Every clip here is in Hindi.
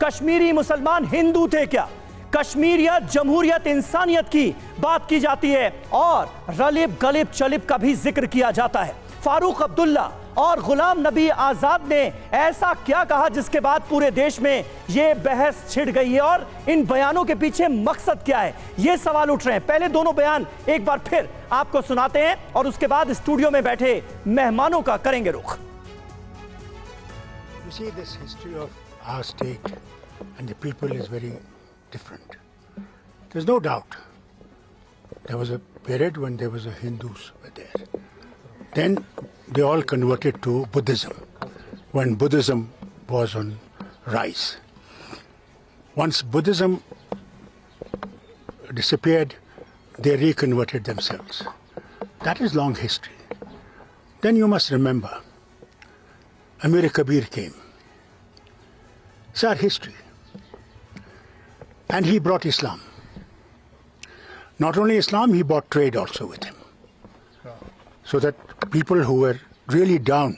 कश्मीरी मुसलमान हिंदू थे क्या? कश्मीरियत, जमहूरियत, इंसानियत की बात की जाती है और रलिब गलिब चलिब का भी जिक्र किया जाता है। फारूक अब्दुल्ला और गुलाम नबी आजाद ने ऐसा क्या कहा जिसके बाद पूरे देश में यह बहस छिड़ गई है और इन बयानों के पीछे मकसद क्या है, ये सवाल उठ रहे हैं। पहले दोनों बयान एक बार फिर आपको सुनाते हैं और उसके बाद स्टूडियो में बैठे मेहमानों का करेंगे रुख। You see, this history of our state and the people is very different. There's no doubt. There was a period when there was a Hindus were there. Then they all converted to Buddhism when Buddhism was on rise. Once Buddhism disappeared, they reconverted themselves. That is long history. Then you must remember, Amir Kabir came. It's our history. And he brought Islam. Not only Islam, he brought trade also with him. So that people who were really down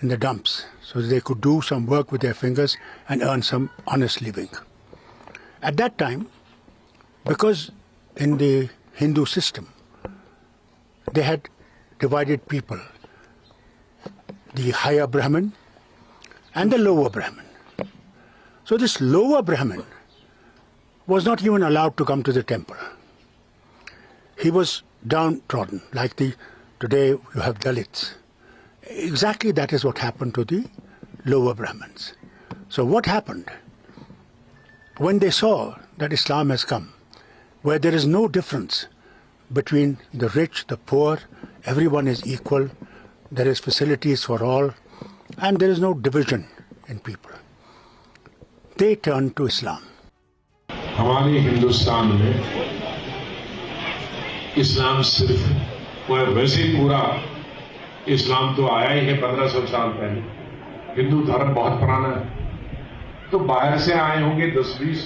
in the dumps, so that they could do some work with their fingers and earn some honest living. At that time, because in the Hindu system, they had divided people, the higher Brahmin and the lower Brahmin. So this lower Brahmin was not even allowed to come to the temple. He was downtrodden, like today you have Dalits. Exactly that is what happened to the lower Brahmins. So what happened? When they saw that Islam has come, where there is no difference between the rich, the poor, everyone is equal, there is facilities for all, and there is no division in people, they turned to Islam. हमारे हिंदुस्तान में इस्लाम सिर्फ वैसे पूरा इस्लाम तो आया ही है 1500 साल पहले। हिंदू धर्म बहुत पुराना है, तो बाहर से आए होंगे 10-20,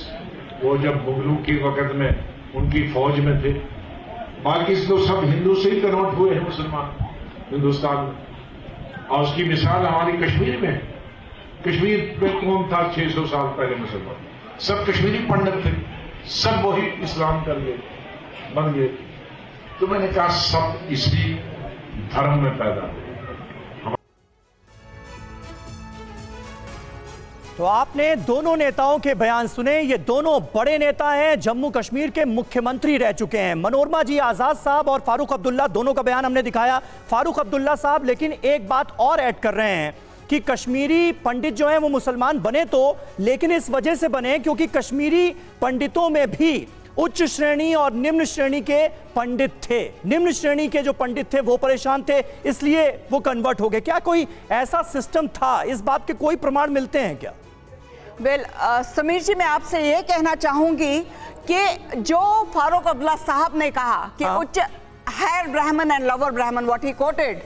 वो जब मुगलों के वक्त में उनकी फौज में थे। बाकी तो सब हिंदू से ही कन्वर्ट हुए हैं मुसलमान हिंदुस्तान में। और उसकी मिसाल हमारी कश्मीर में है। कश्मीर में कौन था 600 साल पहले मुसलमान? सब कश्मीरी पंडित थे, सब वही इस्लाम कर गए, बन गए। तो मैंने कहा सब इसी धर्म में पैदा हुए। तो आपने दोनों नेताओं के बयान सुने। ये दोनों बड़े नेता हैं, जम्मू कश्मीर के मुख्यमंत्री रह चुके हैं। मनोरमा जी आजाद साहब और फारूक अब्दुल्ला, दोनों का बयान हमने दिखाया। फारूक अब्दुल्ला साहब लेकिन एक बात और ऐड कर रहे हैं कि कश्मीरी पंडित जो हैं वो मुसलमान बने तो, लेकिन इस वजह से बने क्योंकि कश्मीरी पंडितों में भी उच्च श्रेणी और निम्न श्रेणी के पंडित थे। निम्न श्रेणी के जो पंडित थे वो परेशान थे, इसलिए वो कन्वर्ट हो गए। क्या कोई ऐसा सिस्टम था? इस बात के कोई प्रमाण मिलते हैं क्या? समीर जी, मैं आपसे ये कहना चाहूंगी कि जो फारूक अब्दुल्ला साहब ने कहा कि उच्च higher Brahmin and lower Brahmin, what he quoted,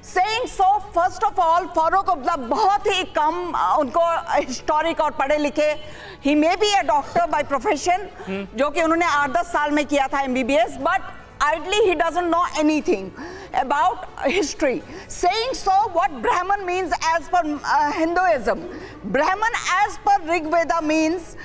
saying so, first of all, Farooq Abdullah बहुत ही कम उनको हिस्टोरिक और पढ़े लिखे, he may be a doctor by profession, जो कि उन्होंने 8-10 साल में किया था MBBS, but ideally he doesn't know anything about history. Saying so, what Brahman means as per Hinduism, Brahman as per Rig Veda means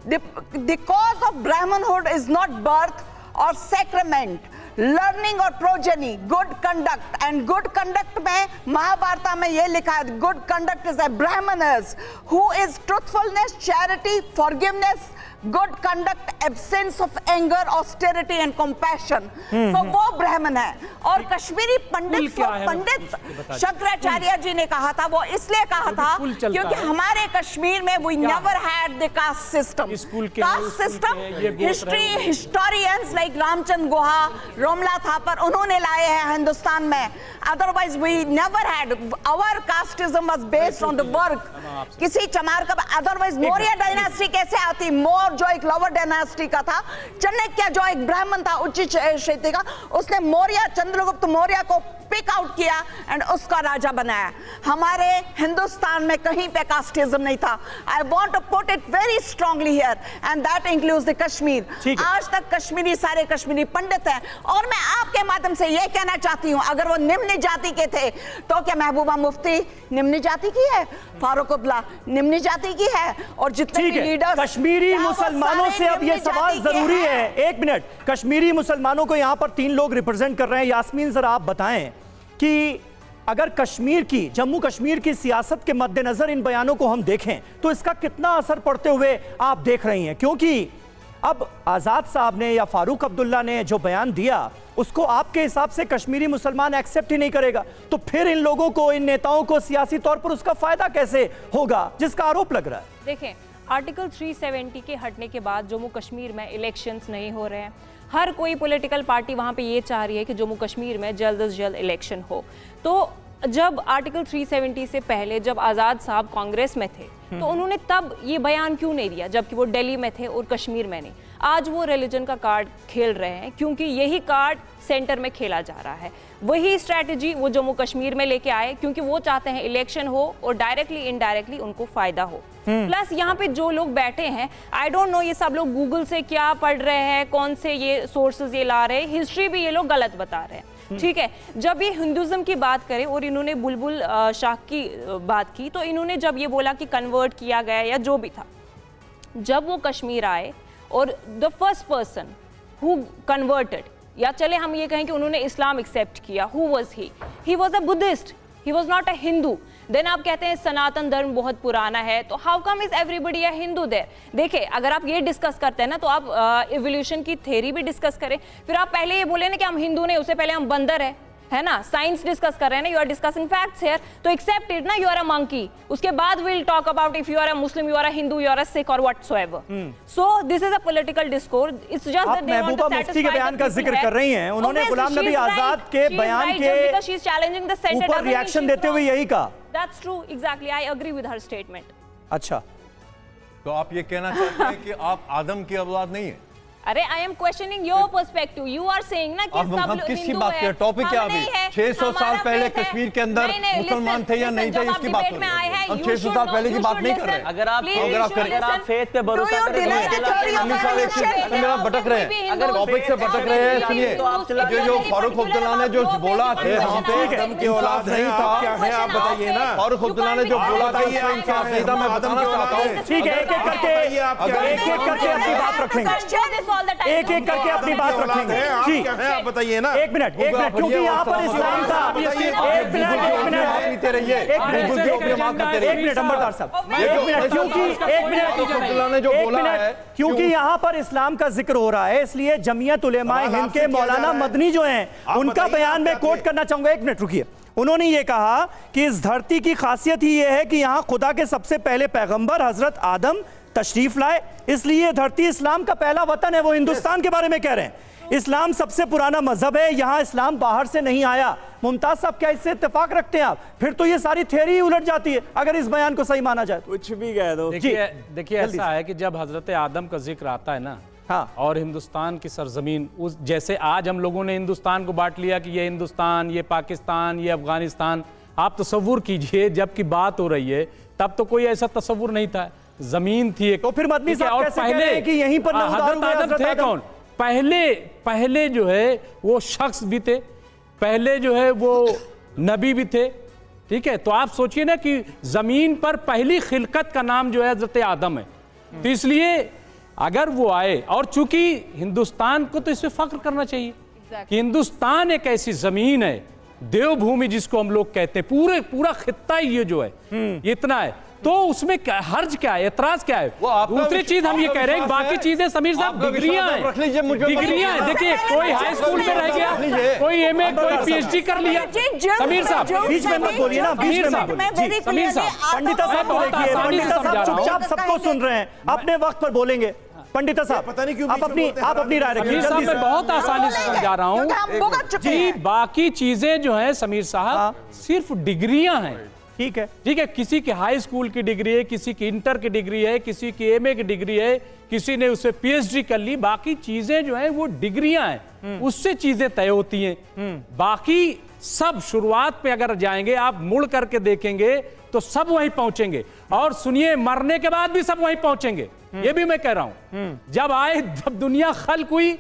the cause of Brahmanhood is not birth or sacrament, learning और progeny, good conduct. And good conduct में महाभारत में ये लिखा है, good conduct is a Brahmin's who is truthfulness, charity, forgiveness, good conduct, absence of anger, austerity and compassion. तो वो ब्राह्मण है। और कश्मीरी पंडित को पंडित शंकराचार्य जी ने कहा था, वो इसलिए कहा था क्योंकि हमारे कश्मीर में we never had the caste system. Caste system history historians like Ramachandra Guha, Romila Thapar, उन्होंने लाए हैं हिंदुस्तान में। Otherwise we never had, our casteism was based on the work, किसी चमार का। अदरवाइज मौर्य डायनेस्टी कैसे आती? मोर जो एक लोअर डायनेस्टी का था, चाणक्य जो एक ब्राह्मण था उच्च श्रेणी का, उसने मौर्य, चंद्रगुप्त मौर्य को स्पीक आउट किया एंड उसका राजा बनाया। हमारे हिंदुस्तान में कहीं पे कास्टिज्म नहीं था। I want to put it very strongly here and that includes the Kashmir. आज तक कश्मीरी सारे कश्मीरी पंडित हैं और मैं आपके माध्यम से यह कहना चाहती हूं, अगर वो निम्न जाति के थे तो क्या महबूबा मुफ्ती निम्न जाति की है, फारूक अब्दुल्ला निम्न जाति की है, और जितने भी लीडर्स कश्मीरी मुसलमानों से अब ये सवाल जरूरी है। एक मिनट, कश्मीरी मुसलमानों को यहां पर 3 लोग रिप्रेजेंट कर रहे हैं। यास्मीन जरा आप बताएं कि अगर कश्मीर की, जम्मू कश्मीर की सियासत के मद्देनजर इन बयानों को हम देखें तो इसका कितना असर पड़ते हुए आप देख रही हैं, क्योंकि अब आजाद साहब ने या फारूक अब्दुल्ला ने जो बयान दिया उसको आपके हिसाब से कश्मीरी मुसलमान एक्सेप्ट ही नहीं करेगा, तो फिर इन लोगों को, इन नेताओं को सियासी तौर पर उसका फायदा कैसे होगा जिसका आरोप लग रहा है? देखें, आर्टिकल 370 के हटने के बाद जम्मू कश्मीर में इलेक्शंस नहीं हो रहे हैं। हर कोई पॉलिटिकल पार्टी वहाँ पे ये चाह रही है कि जम्मू कश्मीर में जल्द से जल्द इलेक्शन हो। तो जब आर्टिकल 370 से पहले जब आज़ाद साहब कांग्रेस में थे तो उन्होंने तब ये बयान क्यों नहीं दिया, जबकि वो दिल्ली में थे और कश्मीर में नहीं? आज वो रिलीजन का कार्ड खेल रहे हैं क्योंकि यही कार्ड सेंटर में खेला जा रहा है। वही स्ट्रैटेजी वो जम्मू कश्मीर में लेके आए क्योंकि वो चाहते हैं इलेक्शन हो और डायरेक्टली इनडायरेक्टली उनको फायदा हो। प्लस यहाँ पे जो लोग बैठे हैं, आई डोंट नो ये सब लोग गूगल से क्या पढ़ रहे हैं, कौन से ये सोर्सेज ये ला रहे हैं, हिस्ट्री भी ये लोग गलत बता रहे हैं। ठीक है, जब ये हिंदुज्म की बात करें और इन्होंने बुलबुल शाह की बात की, तो इन्होंने जब ये बोला कि कन्वर्ट किया गया या जो भी था, जब वो कश्मीर आए और the first person who converted, या चले हम ये कहें कि उन्होंने इस्लाम एक्सेप्ट किया, who was he was a Buddhist, he was not a Hindu. Then आप कहते हैं सनातन धर्म बहुत पुराना है, तो how come is everybody a Hindu there? देखिए, अगर आप ये डिस्कस करते हैं ना तो आप इवोल्यूशन की थ्योरी भी डिस्कस करें, फिर आप पहले ये बोले ना कि हम हिंदू नहीं, उससे पहले हम बंदर है ना, साइंस डिस्कस कर रहे हैं ना, you are discussing facts here, तो एक्सेप्ट इट ना, यू आर अ मंकी। उसके बाद will talk about if you are a Muslim, you are a Hindu, you are a Sikh और whatsoever. So this is a political discourse, it's just that they want to Mehbooba Mufti के बयान का जिक्र कर रही हैं, उन्होंने गुलाम नबी आजाद के बयान के ऊपर रिएक्शन देते हुए यही कहा। That's true, exactly. I agree with her statement. अच्छा, तो आप ये कहना चाहते हैं कि आप आदम की औलाद नहीं है? अरे I am questioning your perspective. You are saying ना कि सब हम किसकी बात कर रहे हैं? टॉपिक क्या अभी? 600 साल पहले कश्मीर के अंदर मुसलमान थे या नहीं थे, इसकी बात कर रहे हैं। हम 600 साल पहले की बात नहीं कर रहे। अगर आप फेथ पे भरोसा करें, मेरा भटक रहे हैं, अगर टॉपिक से भटक रहे हैं। सुनिए, जो फारूक अब्दुल्ला ने जो बोला कि यहाँ पे आदम की औलाद नहीं था, क्या है आप बताइए ना। फारूक अब्दुल्ला ने जो बोला था उसका इंसाफ नहीं था, मैं बताना चाहता हूँ। ठीक है, एक एक करके अपनी बात रखेंगे, एक एक करके अपनी बात रखेंगे। जी, आप बताइए ना। एक मिनट, क्योंकि यहाँ पर इस्लाम का, एक मिनट अंबरदार साहब, क्योंकि यहाँ पर इस्लाम का जिक्र हो रहा है, इसलिए जमीयत उलेमाए हिंद के मौलाना मदनी जो हैं उनका बयान मैं कोट करना चाहूंगा। एक मिनट रुकिए। उन्होंने ये कहा कि इस धरती की खासियत ही ये है कि यहाँ खुदा के सबसे पहले पैगंबर हजरत आदम तशरीफ लाए, इसलिए धरती इस्लाम का पहला वतन है। वो हिंदुस्तान के बारे में कह रहे हैं। इस्लाम सबसे पुराना मजहब है, यहाँ इस्लाम बाहर से नहीं आया। मुमताज साहब, क्या इससे इत्तेफाक रखते हैं आप? फिर तो ये सारी थ्योरी उलट जाती है अगर इस बयान को सही माना जाए। कुछ भी कह दो। देखिए ऐसा है कि जब हजरत आदम का जिक्र आता है ना, हाँ, और हिंदुस्तान की सरजमीन, उस जैसे आज हम लोगों ने हिंदुस्तान को बांट लिया कि ये हिंदुस्तान, ये पाकिस्तान, ये अफगानिस्तान, आप तसव्वुर कीजिए जबकि बात हो रही है तब तो कोई ऐसा तसव्वुर नहीं था, जमीन थी एक। तो फिर मदनी साहब कैसे कह रहे हैं कि यहीं पर हजरत आदम थे कौन? पहले जो है वो शख्स भी थे, पहले जो है वो नबी भी थे। ठीक है, तो आप सोचिए ना कि जमीन पर पहली खिलकत का नाम जो है हजरत आदम है। तो इसलिए अगर वो आए, और चूंकि हिंदुस्तान को तो इसमें फख्र करना चाहिए कि हिंदुस्तान एक ऐसी जमीन है, देवभूमि जिसको हम लोग कहते हैं, पूरा खित्ता ये जो है ये इतना है, तो उसमें क्या हर्ज क्या है, एतराज क्या है? दूसरी चीज हम ये कह रहे हैं, बाकी चीजें समीर साहब डिग्रियां हैं, डिग्रियां हैं। देखिए, कोई हाई स्कूल में रह गया, कोई एमए, कोई पीएचडी कर लिया। समीर साहब बीच में मत बोलिए ना, समीर साहब, पंडिता साहब को देखिए, पंडिता साहब चुपचाप सबको सुन रहे हैं, अपने वक्त पर बोलेंगे। पंडिता साहब, पता नहीं क्यों आप अपनी राय रखिए। जल्दी से। मैं बहुत आसानी से समझा रहा हूँ जी, बाकी चीजें जो है समीर साहब सिर्फ डिग्रियां हैं। ठीक है, ठीक है, किसी की हाई स्कूल की डिग्री है, किसी की इंटर की डिग्री है, किसी की एमए की डिग्री है, किसी ने उससे पीएचडी कर ली। बाकी चीजें जो हैं वो डिग्रियां हैं, उससे चीजें तय होती हैं। बाकी सब शुरुआत पे अगर जाएंगे, आप मुड़ करके देखेंगे तो सब वहीं पहुंचेंगे। और सुनिए, मरने के बाद भी सब वहीं पहुंचेंगे, ये भी मैं कह रहा हूं। जब दुनिया खल्क हुई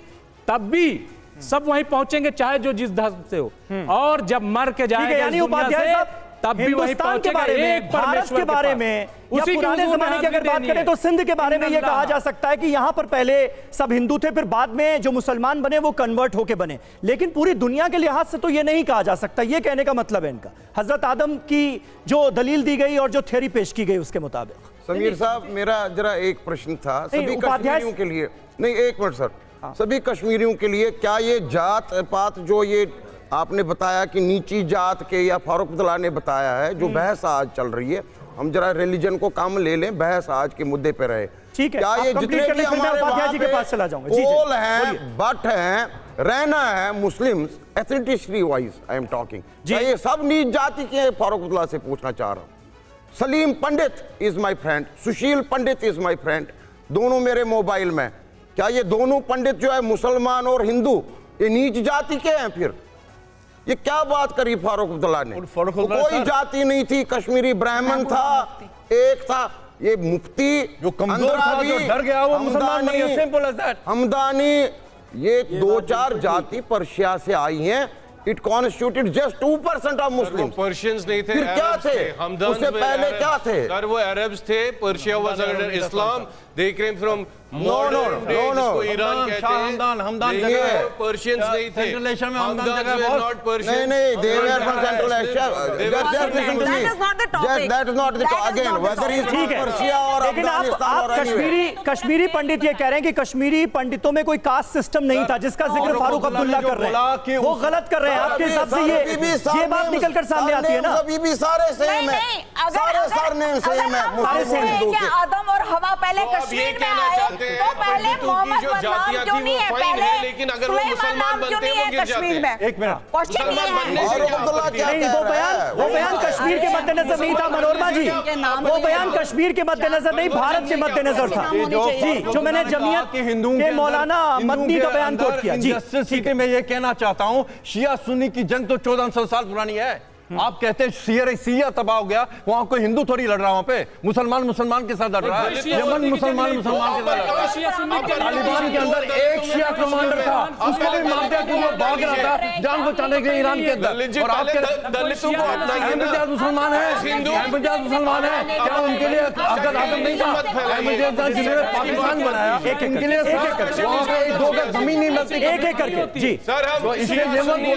तब भी सब वहीं पहुंचेंगे, चाहे जो जिस धर्म से हो। और जब मर के जाएंगे यानी उपाध्याय साहब, तब भी वही हिंदुस्तान के बारे में, भारत के बारे में, या पुराने जमाने की अगर बात करें तो सिंध के बारे में यह कहा जा सकता है कि यहां पर पहले सब हिंदू थे, फिर बाद में जो मुसलमान बने वो कन्वर्ट होके बने। लेकिन पूरी दुनिया के लिहाज से तो यह नहीं कहा जा सकता। यह कहने का मतलब है इनका, हजरत आदम की जो दलील दी गई और जो थ्योरी पेश की गई उसके मुताबिक। समीर साहब, मेरा जरा एक प्रश्न था सभी कश्मीरियों के लिए। नहीं, एक मिनट सर, सभी कश्मीरियों के लिए, क्या ये जात पात जो ये आपने बताया कि नीची जात के, या फारूक अब्दुल्ला ने बताया है, जो बहस आज चल रही है, हम जरा रिलीजन को काम ले लें, बहस आज के मुद्दे पे रहे। ठीक है, क्या ये जितने भी हमारे वहां जी के पास चला जाऊंगा, कोल हैं, बट हैं, रहना है Muslims, ethnicity wise I am talking, क्या ये सब नीच जाति के? फारूक अब्दुल्ला से पूछना चाह रहा हूं। Salim Pandit is my friend, Sushil Pandit is my friend, दोनों मेरे मोबाइल में। क्या ये दोनों पंडित जो है मुसलमान और हिंदू, ये नीच जाति के हैं? फिर ये क्या बात करी फारूक अब्दुल्ला ने? कोई जाति नहीं थी, कश्मीरी ब्राह्मण था, एक था ये मुफ्ती जो कमजोर था, जो डर गया, वो मुसलमान बन गया, सिंपल एज दैट। हमदानी, ये 2-4 जाति पर्शिया से आई हैं। It constituted just 2% of Muslims. Persians नहीं थे, फिर क्या थे? उससे पहले क्या थे? सर वो अरब्स थे, Persia was under Islam, they came from No. Iran कहते हैं, हमदान पर्शियंस नहीं थे, सेंट्रल एशिया में हमदान जगह not नहीं Persians. नहीं, they were from Central Asia. Just listen to me. That is not the topic. That is not the topic. That is Again, not the whether he is ठीक from है, Persia or लेकिन Afghanistan आप or anywhere. कश्मीरी पंडित ये कह रहे हैं कि कश्मीरी पंडितों में कोई कास्ट सिस्टम नहीं था, जिसका जिक्र फारूक अब्दुल्ला कर रहे हैं। वो गलत कर रहे हैं आपके हिसाब से। ये बात निकल कर सामने आती है ना। अभी भी सारे सेम है, सारे सरनेम सेम है, सारे हिंदू के। आदम और हवा पहले कश्मीर में आए, तो पहले मोहम्मद का नाम क्यों नहीं है? पहले लेकिन अगर वो मुसलमान बनते हैं वो गिर कश्मीर में। एक मिनट, क्वेश्चन ये है, नहीं, वो बयान कश्मीर के मद्देनजर नहीं था मनोरमा जी, वो बयान कश्मीर के मद्देनजर नहीं, भारत के मद्देनजर था जी, जो मैंने जमीयत के हिंदुओं के मौलाना मदनी का बयान कोट किया जी। ठीक है, मैं ये कहना चाहता हूं, शिया सुन्नी की जंग तो 1400 साल पुरानी है। आप कहते हैं सिरिया तबाह हो गया, वहां कोई हिंदू थोड़ी लड़ रहा, वहां पे मुसलमान के साथ लड़ रहा है। यमन मुसलमान के साथ लड़ रहा है। तालिबान के अंदर एक शिया कमांडर था, उसको भी मार दिया कि वो भाग रहा था जान बचाने के लिए ईरान के अंदर। और आपके अहमदियाद मुसलमान है, अहमदियाद मुसलमान है, क्या उनके लिए अफजल आजम नहीं था? अहमदियाद जिन्होंने पाकिस्तान बनाया, उनके लिए वहां पे 2 गज जमीन नहीं मिलती, एक करके जी। सर इसलिए ये इस्लाम के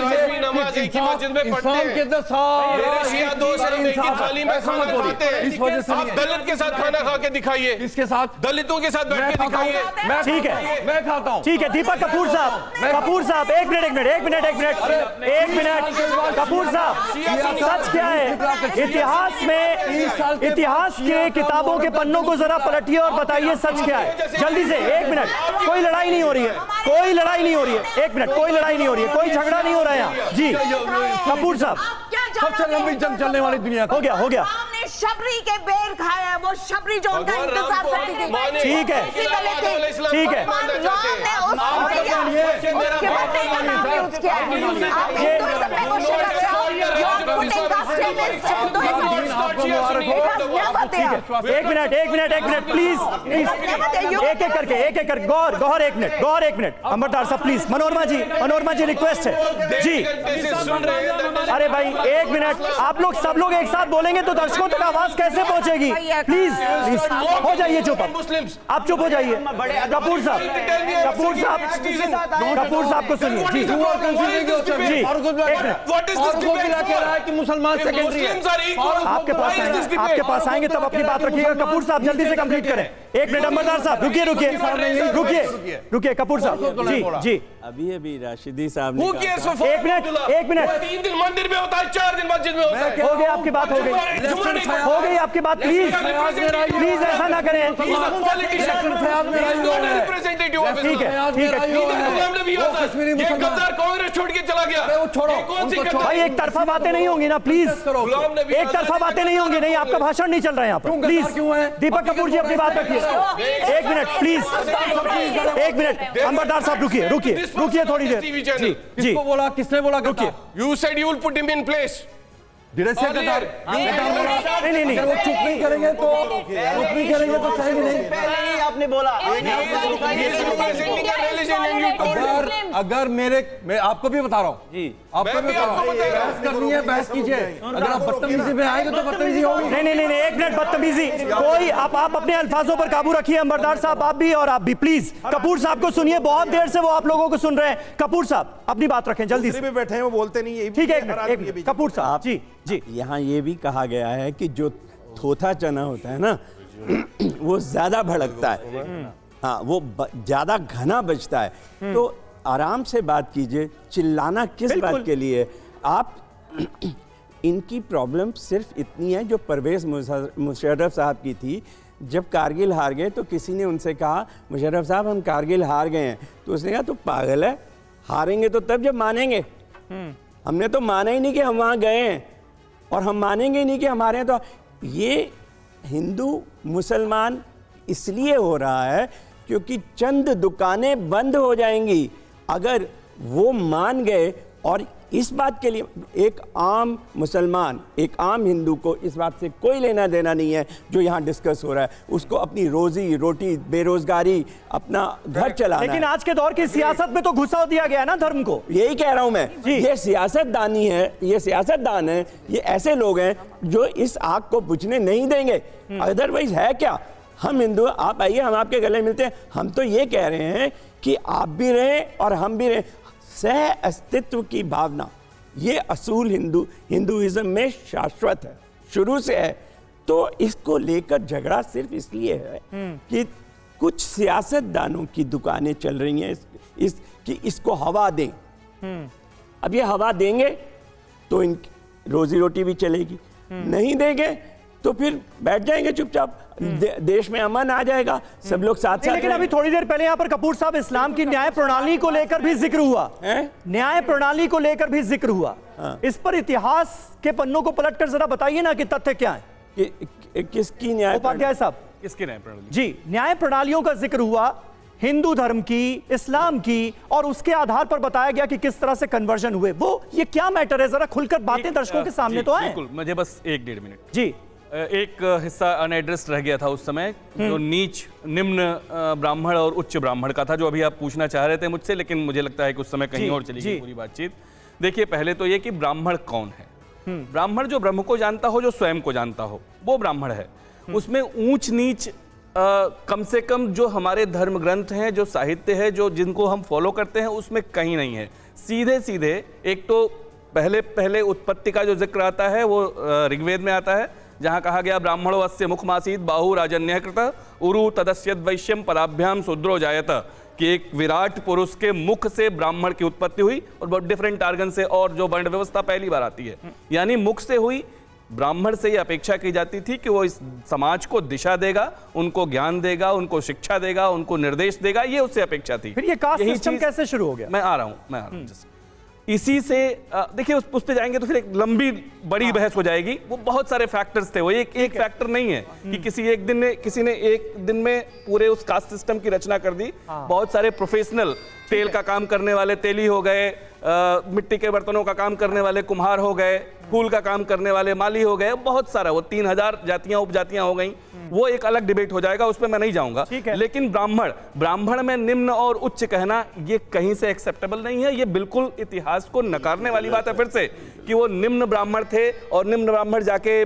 अंदर इस वजह से आप दलित के साथ खाना खा के दिखाइए, इसके साथ दलितों के साथ बैठ के दिखाइए। ठीक है, मैं खाता हूं। ठीक है, दीपक कपूर साहब, एक मिनट, कपूर साहब, सच क्या है? इतिहास के किताबों के पन्नों को जरा पलटिए और बताइए सच क्या है, जल्दी से। 1 मिनट, कोई लड़ाई नहीं हो रही है, एक मिनट, कोई लड़ाई नहीं हो रही है, कोई झगड़ा नहीं हो रहा है यहाँ जी। कपूर साहब, सबसे लंबी जंग चलने वाली दुनिया हो गया। हमने शबरी के बेर खाए हैं, वो शबरी जो उनका इंतजार करती थी। ठीक है, ठीक है, एक मिनट प्लीज, एक करके गौर, एक मिनट, अंबरदार साहब प्लीज, मनोरमा जी रिक्वेस्ट है जी। अरे भाई, 1 मिनट, आप लोग सब लोग एक साथ बोलेंगे तो दर्शकों तक आवाज कैसे पहुंचेगी? प्लीज हो जाइए चुप, आप चुप हो जाइए। कपूर साहब को सुनिए जी। कि मुसलमान सेकेंडरी है। आपके पास आएंगे तब अपनी बात रखिएगा। कपूर साहब जल्दी से कंप्लीट करें। 1 मिनट, अंबरदार साहब रुकिए, कपूर साहब जी। अभी राशिदी साहब ने 1 मिनट, 3 दिन मंदिर में होता है, 4 दिन मस्जिद में होता है। हो गई आपकी बात, प्लीज ऐसा ना करें। कांग्रेस छोड़ के चला गया, भाई एक तरफा बातें नहीं होंगी ना प्लीज, एक तरफा बातें नहीं होंगी। नहीं, आपका भाषण नहीं चल रहा है यहाँ पर, प्लीज। दीपक कपूर जी अपनी बात रखिए। एक मिनट प्लीज, एक मिनट अंबरदार साहब रुकिए थोड़ी देर। जी किसको बोला, किसने बोला? रुकिए, You said you will put him in place. नहीं वो चुप नहीं करेंगे तो सही नहीं। आपने बोला अगर मैं आपको भी बता रहा हूँ जी, आपको भी बता रहा हूँ, बहस करनी है बहस कीजिए। अगर आप बदतमीजी में आएंगे तो बदतमीजी होगी। नहीं, एक मिनट बदतमीजी कोई, आप अपने अल्फाजों पर काबू रखिए। अंबरदार साहब आप भी और आप भी प्लीज। कपूर साहब को सुनिए, बहुत देर से वो आप लोगों को सुन रहे हैं। कपूर साहब अपनी बात रखें जल्दी से। बैठे हैं वो बोलते नहीं है। ठीक है, एक मिनट कपूर साहब जी। यहाँ ये भी कहा गया है कि जो थोथा चना होता है ना वो ज्यादा भड़कता है, हाँ वो ज्यादा घना बजता है। तो आराम से बात कीजिए, चिल्लाना किस बात के लिए? आप इनकी प्रॉब्लम सिर्फ इतनी है जो परवेज मुशर्रफ साहब की थी। जब कारगिल हार गए तो किसी ने उनसे कहा मुशर्रफ साहब हम कारगिल हार गए हैं, तो उसने कहा तो पागल है, हारेंगे तो तब जब मानेंगे। हमने तो माना ही नहीं कि हम वहाँ गए हैं और हम मानेंगे नहीं कि हमारे हैं। तो ये हिंदू मुसलमान इसलिए हो रहा है क्योंकि चंद दुकानें बंद हो जाएंगी अगर वो मान गए। और इस बात के लिए एक आम मुसलमान, एक आम हिंदू को इस बात से कोई लेना देना नहीं है जो यहाँ डिस्कस हो रहा है। उसको अपनी रोजी रोटी, बेरोजगारी, अपना घर चलाना। लेकिन आज के दौर की सियासत में तो घुसा दिया गया ना धर्म को। यही कह रहा हूं मैं, ये सियासतदानी है, ये सियासतदान है, ये ऐसे लोग हैं जो इस आग को बुझने नहीं देंगे। अदरवाइज है क्या? हम हिंदू, आप आइए हम आपके गले मिलते हैं। हम तो ये कह रहे हैं कि आप भी रहें और हम भी रहें। सह अस्तित्व की भावना ये असूल हिंदुइज्म में शाश्वत है, शुरू से है। तो इसको लेकर झगड़ा सिर्फ इसलिए है कि कुछ सियासतदानों की दुकानें चल रही हैं कि इसको हवा दें। अब ये हवा देंगे तो इन रोजी रोटी भी चलेगी, नहीं देंगे तो फिर बैठ जाएंगे चुपचाप। देश में अमन आ जाएगा, सब लोग साथ साथ। लेकिन अभी थोड़ी देर पहले यहाँ पर कपूर साहब इस्लाम की न्याय प्रणाली को लेकर भी जिक्र हुआ, न्याय प्रणाली को लेकर भी जिक्र हुआ। इस पर इतिहास के पन्नों को पलटकर जरा बताइए ना कि तथ्य क्या है। किसकी न्याय? उपाध्याय साहब, किसकी न्याय प्रणाली? जी, न्याय प्रणालियों का जिक्र हुआ, हिंदू धर्म की, इस्लाम की, और उसके आधार पर बताया गया कि किस तरह से कन्वर्जन हुए। वो ये क्या मैटर है, जरा खुलकर बातें दर्शकों के सामने तो आए। बिल्कुल, मुझे बस 1-1.5 मिनट। जी, एक हिस्सा अनएड्रेस्ड रह गया था उस समय, जो नीच निम्न ब्राह्मण और उच्च ब्राह्मण का था, जो अभी आप पूछना चाह रहे थे मुझसे, लेकिन मुझे लगता है कि उस समय कहीं और चली गई पूरी बातचीत। देखिए, पहले तो ये कि ब्राह्मण कौन है। ब्राह्मण जो ब्रह्म को जानता हो, जो स्वयं को जानता हो, वो ब्राह्मण है। उसमें ऊंच नीच कम से कम जो हमारे धर्म ग्रंथ हैं, जो साहित्य है, जो जिनको हम फॉलो करते हैं, उसमें कहीं नहीं है। सीधे सीधे एक तो पहले उत्पत्ति का जो जिक्र आता है वो ऋग्वेद में आता है, जहां कहा गया ब्राह्मणो अस्य मुखमासीत बाहु राजन्य कृत उरु तदस्यद वैश्यम पराभ्याम शूद्रो जायत, कि एक विराट पुरुष के मुख से ब्राह्मण की उत्पत्ति हुई और डिफरेंट आर्गन से, और जो वर्ण व्यवस्था पहली बार आती है, यानी मुख से हुई। ब्राह्मण से ये अपेक्षा की जाती थी कि वो इस समाज को दिशा देगा, उनको ज्ञान देगा, उनको शिक्षा देगा, उनको निर्देश देगा, ये उससे अपेक्षा थी। फिर ये कास्ट सिस्टम कैसे शुरू हो गया? मैं आ रहा हूं। इसी से देखिए उस पे जाएंगे तो फिर एक लंबी बड़ी बहस हो जाएगी। वो बहुत सारे फैक्टर्स थे, वो एक फैक्टर नहीं है कि किसी ने एक दिन में पूरे उस कास्ट सिस्टम की रचना कर दी। बहुत सारे प्रोफेशनल, तेल का काम करने वाले तेली हो गए, मिट्टी के बर्तनों का काम करने वाले कुम्हार हो गए, फूल का काम करने वाले माली हो गए, बहुत सारा, वो 3000 जातियां उपजातियां हो गई। वो एक अलग डिबेट हो जाएगा, उस पर मैं नहीं जाऊंगा। लेकिन ब्राह्मण में निम्न और उच्च कहना ये कहीं से एक्सेप्टेबल नहीं है। ये बिल्कुल इतिहास को नकारने वाली बात है फिर से, कि वो निम्न ब्राह्मण थे और निम्न ब्राह्मण जाके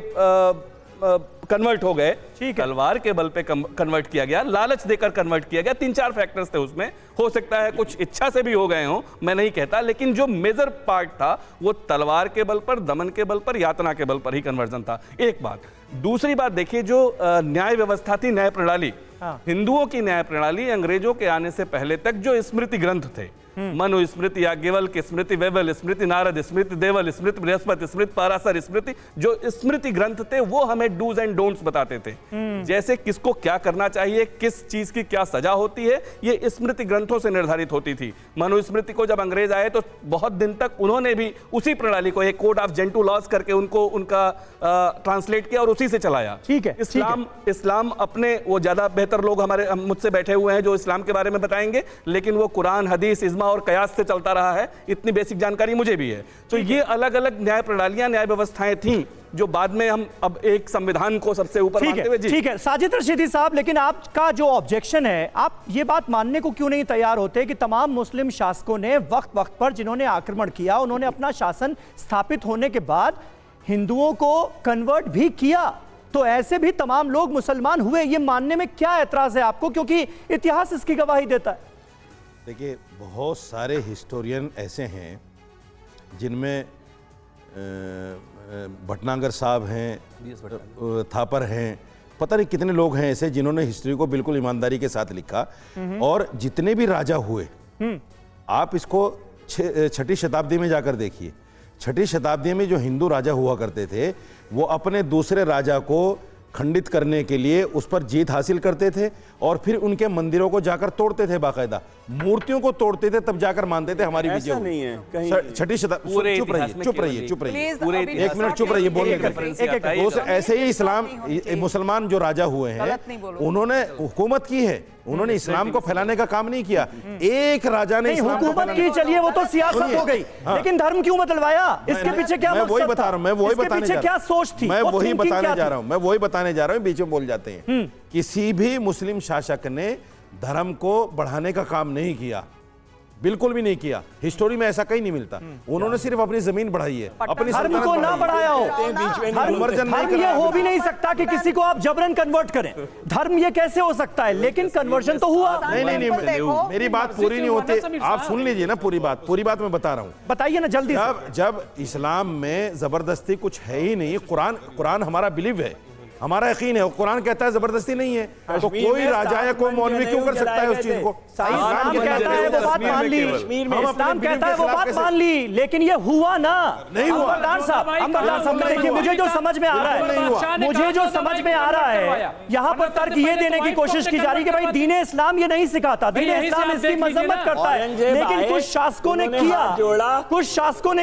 कन्वर्ट हो गए। तलवार के बल पे कन्वर्ट किया गया, लालच देकर कन्वर्ट किया गया। 3-4 फैक्टर्स थे उसमें, हो सकता है कुछ इच्छा से भी हो गए हों, मैं नहीं कहता, लेकिन जो मेजर पार्ट था वो तलवार के बल पर, दमन के बल पर, यातना के बल पर ही कन्वर्जन था। एक बात। दूसरी बात देखिए, जो न्याय व्यवस्था थी, न्याय प्रणाली, हिंदुओं की न्याय प्रणाली अंग्रेजों के आने से पहले तक जो स्मृति ग्रंथ थे, मनु स्मृति याज्ञवल्क्य, स्मृति वैवल, स्मृति नारद, स्मृति देवल, स्मृति बृहस्पति, स्मृति पाराशर, स्मृति जो स्मृति ग्रंथ थे वो हमें डूज एंड डोंट्स बताते थे। जैसे किसको क्या करना चाहिए, किस चीज की क्या सजा होती है, ये स्मृति ग्रंथों से निर्धारित होती थी। मनुस्मृति को जब अंग्रेज आए तो बहुत दिन तक उन्होंने भी उसी प्रणाली को, एक कोड ऑफ जेंटू लॉज करके उनको उनका ट्रांसलेट किया और उसी से चलाया। ठीक है, इस्लाम अपने, वो ज्यादा बेहतर लोग हमारे मुझसे बैठे हुए हैं जो इस्लाम के बारे में बताएंगे, लेकिन वो कुरान, हदीस, इज्मा और कयास से चलता रहा है। इतनी बेसिक जानकारी मुझे भी है। तो ये अलग अलग न्याय प्रणालियां, न्याय व्यवस्थाएं थीं जो बाद में हम अब एक संविधान को सबसे ऊपर मानते हुए। ठीक है साजिद रशीदी साहब, लेकिन आपका जो ऑब्जेक्शन है, आप ये बात मानने को क्यों नहीं तैयार होते कि तमाम मुस्लिम शासकों ने वक्त वक्त पर जिन्होंने आक्रमण किया, उन्होंने अपना शासन स्थापित होने के बाद हिंदुओं को कन्वर्ट भी किया, तो ऐसे भी तमाम लोग मुसलमान हुए। ये मानने में क्या एतराज है आपको, क्योंकि इतिहास इसकी गवाही देता है? देखिए, बहुत सारे हिस्टोरियन ऐसे हैं जिनमें भटनागर साहब हैं, थापर हैं, पता नहीं कितने लोग हैं ऐसे जिन्होंने हिस्ट्री को बिल्कुल ईमानदारी के साथ लिखा। और जितने भी राजा हुए, आप इसको 6ठी शताब्दी में जाकर देखिए। 6ठी शताब्दी में जो हिंदू राजा हुआ करते थे वो अपने दूसरे राजा को खंडित करने के लिए उस पर जीत हासिल करते थे और फिर उनके मंदिरों को जाकर तोड़ते थे, बाकायदा मूर्तियों को तोड़ते थे, तब जाकर मानते थे हमारी विजय नहीं है। 6ठी शताब्दी, चुप रहिए, एक मिनट चुप रहिए, बोलने ऐसे ही इस्लाम, मुसलमान जो राजा हुए हैं उन्होंने हुकूमत की है, उन्होंने इस्लाम को फैलाने का काम नहीं किया। एक राजा ने हुकूमत की, चलिए वो तो सियासत हो गई, लेकिन धर्म क्यों बदलवाया? इसके पीछे क्या मकसद था? वही बता रहा हूं, मैं वही बताने जा रहा हूं, क्या सोच थी? मैं वही बताने जा रहा हूं, बीच में बोल जाते हैं। किसी भी मुस्लिम शासक ने धर्म को बढ़ाने का काम नहीं किया, बिल्कुल भी नहीं किया। हिस्टोरी में ऐसा कहीं नहीं मिलता। उन्होंने सिर्फ अपनी जमीन बढ़ाई है, अपनी धर्म को ना बढ़ाया हो। धर्म ये हो भी नहीं सकता कि किसी को आप जबरन कन्वर्ट करें। धर्म ये कैसे हो सकता है? लेकिन कन्वर्जन तो हुआ। नहीं, मेरी बात पूरी नहीं होती, आप सुन लीजिए ना पूरी बात मैं बता रहा हूँ। बताइए ना जल्दी। जब इस्लाम में जबरदस्ती कुछ है ही नहीं, कुरान हमारा बिलीव है, हमारा यकीन है, कुरान कहता है जबरदस्ती नहीं है, तो कोई राजा या कोई मौलवी क्यों कर सकता है उस चीज को? इस्लाम कहता है वो बात मान ली, इस्लाम कहता है वो बात मान ली, लेकिन ये हुआ ना, नहीं हुआ। अंबरदार साहब देखिए, मुझे जो समझ में आ रहा है, यहाँ पर तर्क ये देने की कोशिश की जा रही है कि भाई दीन इस्लाम ये नहीं सिखाता, दीन इस्लाम इसकी मजम्मत करता है, लेकिन कुछ शासकों ने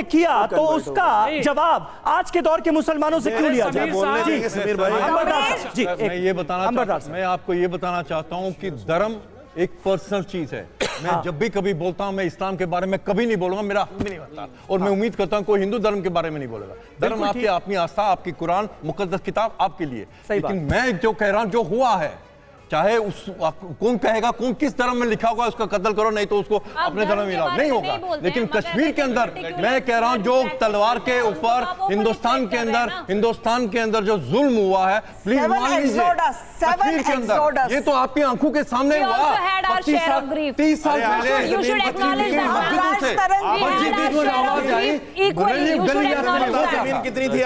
किया, तो उसका जवाब आज के दौर के मुसलमानों से क्यों लिया जाए? समीर भाई, मैं आपको ये बताना चाहता हूं कि धर्म एक पर्सनल चीज है। मैं जब भी कभी बोलता हूं, मैं इस्लाम के बारे में कभी नहीं बोलूंगा, मेरा हक भी नहीं बनता, और मैं उम्मीद करता हूं कोई हिंदू धर्म के बारे में नहीं बोलेगा। धर्म आपकी अपनी आस्था, आपकी कुरान मुकद्दस किताब आपके लिए, लेकिन मैं जो कह रहा हूं जो हुआ है, चाहे कौन कहेगा कौन किस धर्म में लिखा होगा उसका कत्ल करो, नहीं तो उसको अपने धर्म में मिलाओ, नहीं होगा। लेकिन कश्मीर के अंदर मैं कह रहा हूं जो तलवार के ऊपर हिंदुस्तान के अंदर जो जुल्म हुआ है, प्लीज मान लीजिए कश्मीर के अंदर, ये तो आपकी आंखों के सामने हुआ। 30 साल पहले मस्जिदों से आवाज आई, जमीन कितनी थी?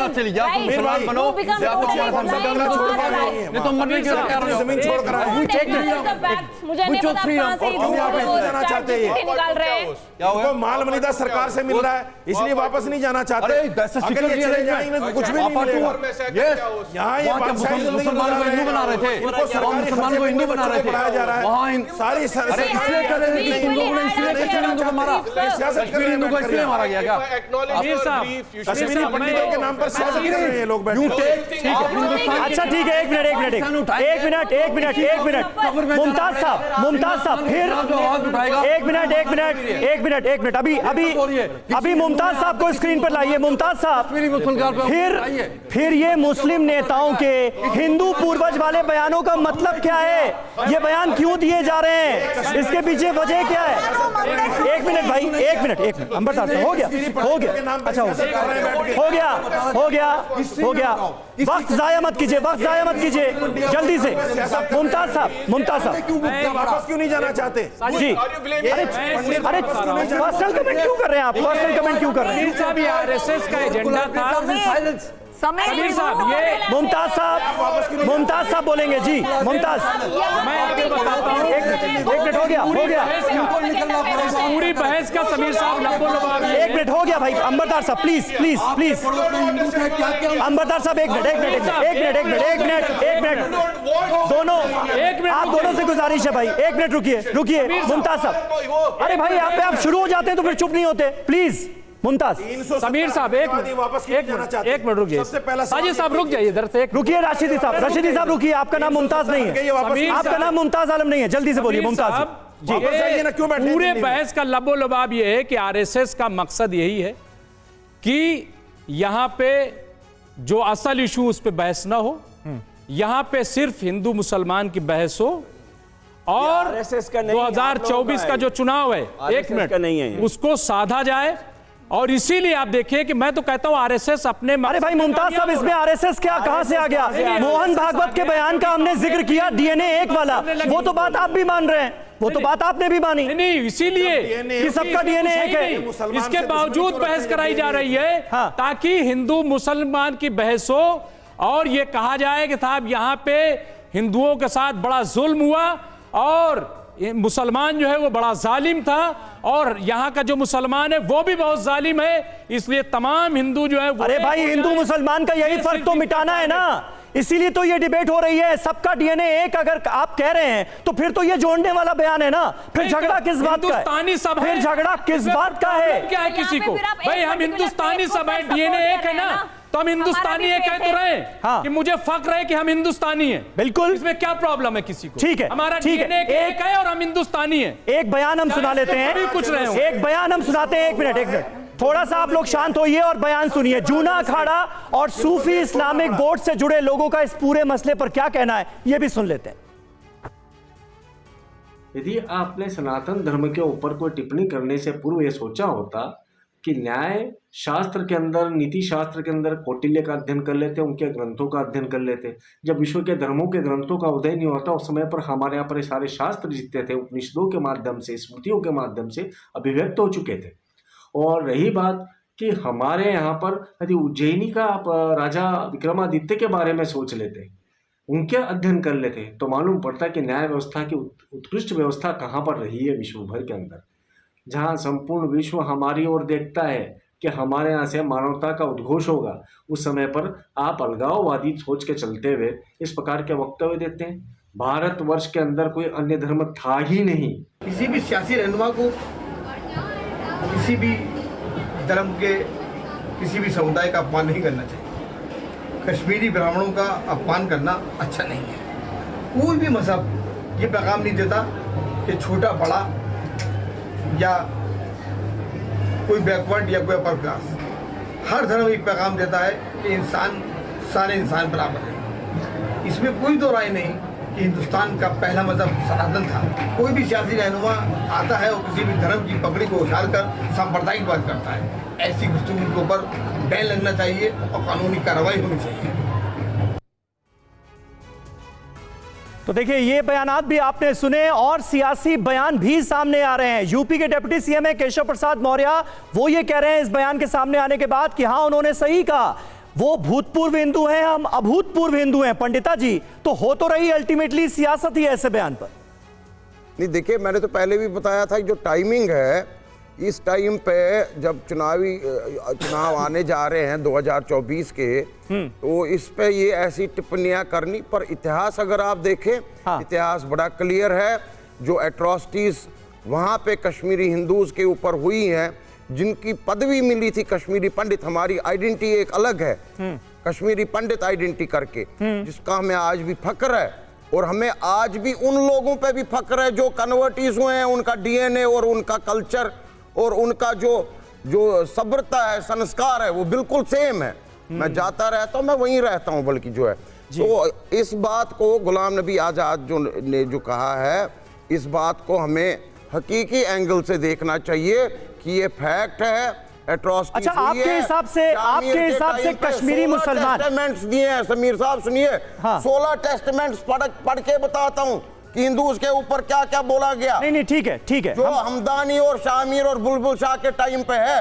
चली जाओ, मुसलमान बनो, नहीं तो मरने की जमीन छोड़ कर माल मनीदा सरकार से मिल रहा है, इसलिए वापस नहीं जाना चाहते। कुछ भी नहीं मिलेगा। यहाँ मुसलमान को हिंदू बना रहे थे, मुसलमान को हिंदू बना रहे थे, वहाँ सारी इसलिए कर रहे थे कि तुम लोगों ने इसलिए हिंदू को मारा, कश्मीरी हिंदू को इसलिए मारा गया क्या? कश्मीरी पंडितों के नाम पर सियासत कर रहे हैं लोग। अच्छा ठीक है, एक मिनट मुमताज साहब फिर एक मिनट अभी मुमताज साहब को स्क्रीन पर लाइए। मुमताज साहब, फिर ये मुस्लिम नेताओं के हिंदू पूर्वज वाले बयानों का मतलब क्या है? ये बयान क्यों दिए जा रहे हैं? इसके पीछे वजह क्या है? एक मिनट भाई, एक मिनट अंबरदार साहब, हो गया अच्छा, हो गया। वक्त जाया मत कीजिए जल्दी से। मुमताज साहब वापस क्यों नहीं जाना चाहते जी? अरे पर्सनल कमेंट क्यों कर रहे हैं आप? आरएसएस का एजेंडा था। समीर साहब, ये मुमताज साहब बोलेंगे जी। मुमताज, मैं आपको बताता हूँ, एक मिनट हो गया पूरी बहस का समीर साहब लबो-लबाब। एक मिनट हो गया भाई। अंबरदार साहब प्लीज प्लीज प्लीज, अंबरदार साहब एक मिनट दोनों, आप दोनों से गुजारिश है भाई, एक मिनट रुकिए मुमताज साहब। अरे भाई आप शुरू हो जाते हैं तो फिर चुप नहीं होते, प्लीज मुमताज। समीर साहब एक मिनट रुकिए, साजिद साहब रुक जाइए इधर से। रुकिए राशिदी साहब रुकिए, आपका नाम मुमताज नहीं है, आपका नाम मुमताज आलम नहीं है, जल्दी से बोलिए मुमताज जी। पूरे बहस का लबो लबाब ये है कि आरएसएस का मकसद यही है कि यहां पे जो असल इशू उस पे बहस ना हो, यहां पे सिर्फ हिंदू मुसलमान की बहस हो, और 2024 का जो चुनाव है, एक मिनट, उसको साधा जाए। और इसीलिए आप देखिए कि मैं तो कहता हूं आरएसएस अपने, अरे भाई मुमताज साहब, इसमें आरएसएस क्या कहां से आ गया? मोहन भागवत के बयान का हमने जिक्र किया, डीएनए एक वाला, वो तो बात आप भी मान रहे हैं, वो तो बात आपने भी मानी। नहीं, इसीलिए कि सबका डीएनए एक है। इसके बावजूद बहस कराई जा रही है ताकि हिंदू मुसलमान की बहस हो, और ये कहा जाए कि साहब यहां पे हिंदुओं के साथ बड़ा जुल्म हुआ और मुसलमान जो है वो बड़ा जालिम था, और यहाँ का जो मुसलमान है वो भी बहुत जालिम है, इसलिए तमाम हिंदू जो है। अरे भाई, हिंदू मुसलमान का यही फर्क तो मिटाना है ना, इसीलिए तो ये डिबेट हो रही है। सबका डीएनए एक अगर आप कह रहे हैं तो फिर तो ये जोड़ने वाला बयान है ना, फिर झगड़ा किस बात का है? फिर झगड़ा किस बात का है? क्या है किसी को? भाई हम हिंदुस्तानी सब है, डीएनए एक है ना, तो हम हिंदुस्तानी एक कह तो रहे हैं कि मुझे फख्र है कि हम हिंदुस्तानी हैं। बिल्कुल, इसमें क्या प्रॉब्लम है किसी को? ठीक है, हमारा डीएनए एक है और हम हिंदुस्तानी हैं। एक बयान हम सुना लेते हैं, कुछ रहे हो, एक बयान हम सुनाते हैं। एक मिनट थोड़ा सा आप लोग शांत होइए और बयान सुनिए। जूना अखाड़ा और सूफी इस्लामिक बोर्ड से जुड़े लोगों का इस पूरे मसले पर क्या कहना है, ये भी सुन लेते हैं। यदि आपने सनातन धर्म के ऊपर कोई टिप्पणी करने से पूर्व ये सोचा होता कि न्याय शास्त्र के अंदर, नीति शास्त्र के अंदर कौटिल्य का अध्ययन कर लेते, उनके ग्रंथों का अध्ययन कर लेते। जब विश्व के धर्मों के ग्रंथों का उदय नहीं होता, उस समय पर हमारे यहाँ पर सारे शास्त्र जितने थे उपनिषदों के माध्यम से, स्मृतियों के माध्यम से अभिव्यक्त हो चुके थे। और रही बात कि हमारे यहाँ पर यदि उज्जैनी का आप राजा विक्रमादित्य के बारे में सोच लेते, उनके अध्ययन कर लेते, तो मालूम पड़ता कि न्याय व्यवस्था की उत्कृष्ट व्यवस्था कहाँ पर रही है विश्व भर के अंदर, जहाँ संपूर्ण विश्व हमारी ओर देखता है कि हमारे यहाँ से मानवता का उद्घोष होगा। उस समय पर आप अलगाववादी सोच के चलते हुए इस प्रकार के वक्तव्य देते हैं। भारतवर्ष के अंदर कोई अन्य धर्म था ही नहीं। किसी भी सियासी रहनुमा को किसी भी धर्म के, किसी भी समुदाय का अपमान नहीं करना चाहिए। कश्मीरी ब्राह्मणों का अपमान करना अच्छा नहीं है। कोई भी मजहब ये पैगाम नहीं देता कि छोटा बड़ा या कोई बैकवर्ड या कोई अपर क्लास। हर धर्म एक पैगाम देता है कि इंसान, सारे इंसान बराबर है। इसमें कोई दो राय नहीं कि हिंदुस्तान का पहला मजहब सनातन था। कोई भी सियासी रहनुमा आता है और किसी भी धर्म की पगड़ी को उछाल कर सांप्रदायिकवाद करता है। ऐसी गुफ्तगू के ऊपर बैन लगना चाहिए और कानूनी कार्रवाई होनी चाहिए। तो देखिए, ये बयानात भी आपने सुने और सियासी बयान भी सामने आ रहे हैं। यूपी के डिप्टी सीएम है केशव प्रसाद मौर्य, वो ये कह रहे हैं इस बयान के सामने आने के बाद कि हाँ, उन्होंने सही कहा, वो भूतपूर्व हिंदू हैं, हम अभूतपूर्व हिंदू हैं। पंडिता जी, तो हो तो रही अल्टीमेटली सियासत ही ऐसे बयान पर। नहीं, देखिए, मैंने तो पहले भी बताया था जो टाइमिंग है, इस टाइम पे जब चुनाव आने जा रहे हैं 2024 के, तो इस पे ये ऐसी टिप्पणियां करनी, पर इतिहास अगर आप देखें, इतिहास बड़ा क्लियर है। जो एट्रोसिटीज वहाँ पे कश्मीरी हिंदूज के ऊपर हुई हैं, जिनकी पदवी मिली थी कश्मीरी पंडित, हमारी आइडेंटिटी एक अलग है, कश्मीरी पंडित आइडेंटिटी करके, जिसका हमें आज भी फक्र है। और हमें आज भी उन लोगों पे भी फक्र है जो कन्वर्टीज हुए हैं, उनका डीएनए और उनका कल्चर और उनका जो सभ्यता है, संस्कार है, वो बिल्कुल सेम है। मैं जाता रहता हूँ, मैं वहीं रहता हूँ, बल्कि जो है। तो इस बात को गुलाम नबी आज़ाद ने जो कहा है, इस बात को हमें हकीकी एंगल से देखना चाहिए कि ये फैक्ट है, एट्रोसिटी। अच्छा, आपके हिसाब से कश्मीरी मुसलमान टेस्टामेंट्स दिए हैं। समीर साहब सुनिए, 16 टेस्टामेंट्स पढ़ के बताता हूँ कि हिंदूज के ऊपर क्या क्या बोला गया। नहीं, ठीक है जो हमदानी और शामिर और बुलबुल शाह के टाइम पे है,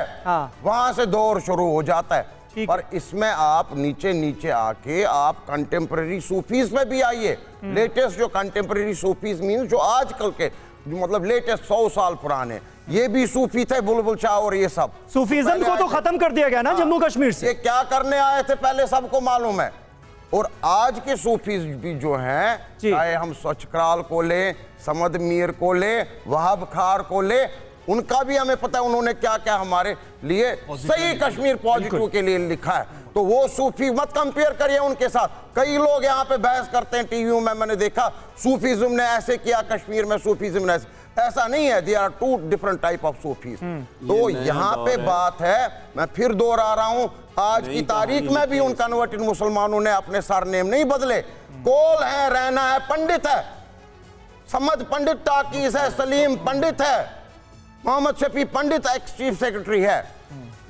वहां से दौर शुरू हो जाता है। पर इसमें आप नीचे नीचे आके आप कंटेम्प्रेरी सूफीज में भी आइए। लेटेस्ट जो कंटेम्प्रेरी सूफीज मीन जो आजकल के मतलब लेटेस्ट 100 साल पुराने, ये भी सूफी थे, बुलबुल शाह और ये सब। सूफीज्म को तो खत्म कर दिया गया ना जम्मू कश्मीर से। ये क्या करने आए थे पहले सबको मालूम है। और आज के सूफीज भी जो हैं, चाहे हम स्वच्छक्राल को ले, समद मीर को ले, वहाब खार को ले, उनका भी हमें पता है उन्होंने क्या क्या हमारे लिए सही कश्मीर पॉजिटिव के लिए लिखा है। तो वो सूफी मत कंपेयर करिए उनके साथ। कई लोग यहाँ पे बहस करते हैं टीवी में, मैंने देखा सूफीज्म ने ऐसे किया कश्मीर में, सूफीज्म ने ऐसा नहीं है। They are two different type of sufis. तो यहाँ पे बात है, मैं फिर दोहरा रहा हूँ, आज की तारीख में भी उन कन्वर्टेड मुसलमानों ने अपने सरनेम नहीं बदले। कोल है, रहना है, पंडित है, समद पंडित टाकीज है, सलीम पंडित है, मोहम्मद शफी पंडित एक्स चीफ सेक्रेटरी है।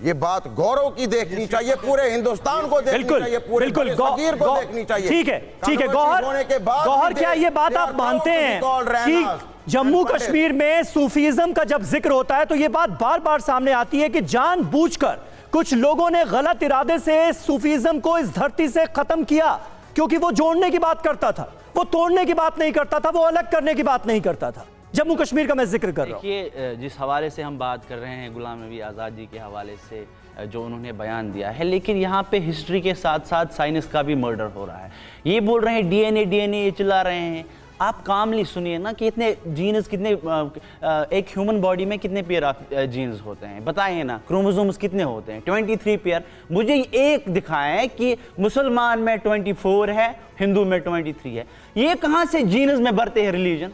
ये बात गौरव की देखनी चाहिए, पूरे हिंदुस्तान को देखनी चाहिए, पूरे सगीर को देखनी चाहिए। ठीक है, ठीक है गौहर, क्या ये बात आप मानते हैं कि जम्मू कश्मीर में सूफीज्म का जब जिक्र होता है तो ये बात बार बार सामने आती है कि जानबूझकर कुछ लोगों ने गलत इरादे से सूफीज्म को इस धरती से खत्म किया, क्योंकि वो जोड़ने की बात करता था, वो तोड़ने की बात नहीं करता था, वो अलग करने की बात नहीं करता था। जम्मू कश्मीर का मैं जिक्र कर रहा हूं। देखिए, जिस हवाले से हम बात कर रहे हैं गुलाम नबी आज़ाद जी के हवाले से जो उन्होंने बयान दिया है, लेकिन यहाँ पे हिस्ट्री के साथ साथ साइंस का भी मर्डर हो रहा है। ये बोल रहे हैं डीएनए ये चिल्ला रहे हैं। आप कामली सुनिए ना कि इतने जीन्स कितने एक ह्यूमन बॉडी में कितने पेयर ऑफ जीन्स होते हैं, बताइए ना। क्रोमोसोम्स कितने होते हैं? 23 पेयर। मुझे एक दिखाएं कि मुसलमान में 24 है, हिंदू में 23 है। ये कहाँ से जीन्स में बढ़ते हैं रिलीजन?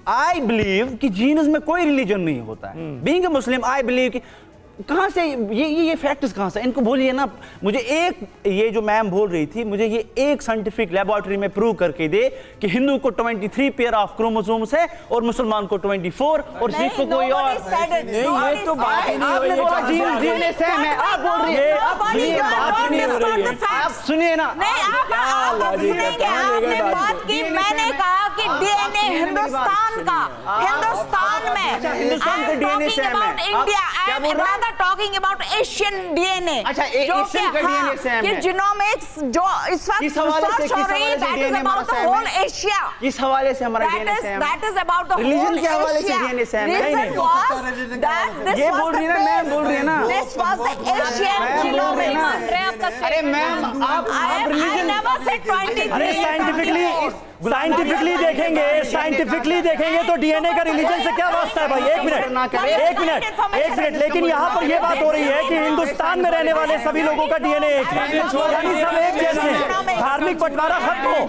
आई बिलीव कि जीन्स में कोई रिलीजन नहीं होता है। Being a Muslim I believe कि कहाँ से ये फैक्ट्स कहाँ से? इनको बोलिए ना, मुझे एक ये जो मैम बोल रही थी, मुझे ये एक साइंटिफिक लेबोरेटरी में प्रूव करके दे कि हिंदू को 23 पेयर ऑफ क्रोमोसोम्स है और मुसलमान को 24 और सिख को कोई और नहीं। ये तो बात ही नहीं हो रही है। डीएनए सेम है, आप बोल रही है, ये बात नहीं हो रही है। आप सुनिए ना, आपने बात की, मैंने कहा कि डीएनए हिंदुस्तान का, हिंदुस्तान में, हिंदुस्तान का डीएनए सेम है। India talking about Asian DNA, अच्छा, एशियन का डीएनए सेम है। जीनोमिक्स जो इस वक्त रिसर्च हो रही है, that is about the whole Asia। किस हवाले से हमारा डीएनए सेम है? That is about the whole religion के हवाले से डीएनए सेम है। ये बोल रही है ना, मैम बोल रही है ना, this was the Asian genomics। अरे मैम, आप रिलीजन never said 23। अरे साइंटिफिकली देखेंगे तो डीएनए का रिलीजन से क्या वास्ता है भाई? एक मिनट। लेकिन यहाँ पर यह बात हो रही है कि हिंदुस्तान में रहने वाले सभी लोगों का डीएनए एक है, यानी सब एक जैसे हैं। धार्मिक बंटवारा खत्म हो,